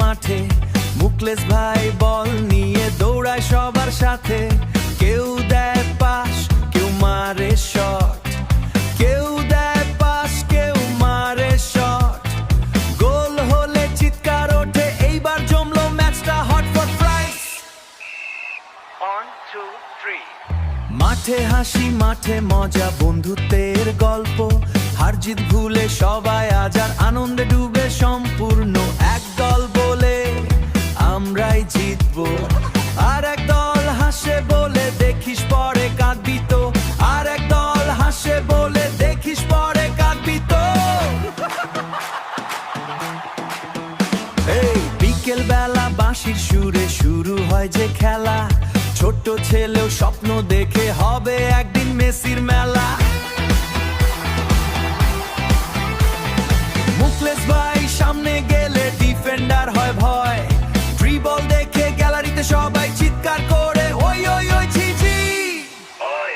মাঠে মুকলেস ভাই বল নিয়ে দৌড়ায় সবার সাথে। কেউ দেয় পাস, কেউ মারে শট, কেউ দেয় পাস, কেউ মারে শট। গোল হলে চিৎকার ওঠে, এইবার জমলো ম্যাচটা হট ফর প্রাইজ। 1 2 3 মাঠে হাসি, মাঠে মজা, বন্ধুত্বের গল্প। হার জিত ভুলে সবাই আজ আর আনন্দে ডুবে সম্পূর্ণ। এক দল বলে আমরাই জিতবো, আর এক দল হাসে বলে দেখিস পরে কাঁদবি তো। আর এক দল হাসে বলে দেখিস পরে কাঁদবি তো। এই বিকেল বেলা বাঁশির সুরে শুরু হয় যে খেলা। ছোট্ট ছেলেও স্বপ্ন দেখে হবে একদিন মেসির মেলা। মুকলেস ভাই সামনে গেলে ডিফেন্ডার হয় ভয়। ড্রিবল দেখে গ্যালারিতে সবাই চিৎকার করে ওই ওই ওই ছি ছি। ওই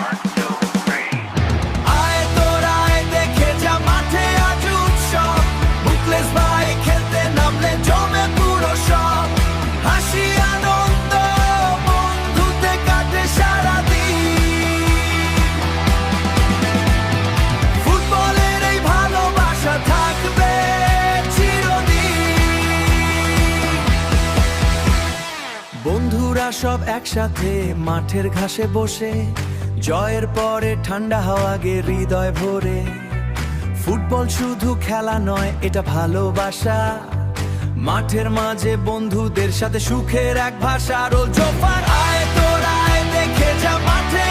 1 2 3 আয় তোরা আয়, দেখে যা মাঠে আজ উৎসব। মুকলেস ভাই খেলতে নামলে জমে পুরো সব। হাসি আনন্দ বন্ধুতে কাটে সারাদিন। ফুটবলের এই ভালোবাসা থাকবে চিরদিন। বন্ধুরা সব একসাথে মাঠের ঘাসে বসে, জয়ের পরে ঠান্ডা হাওয়া গে হৃদয় ভরে। ফুটবল শুধু খেলা নয়, এটা ভালোবাসা। মাঠের মাঝে বন্ধুদের সাথে সুখের এক ভাষা। রোল জোফার আয় তোরা আয়, দেখে যা মাঠে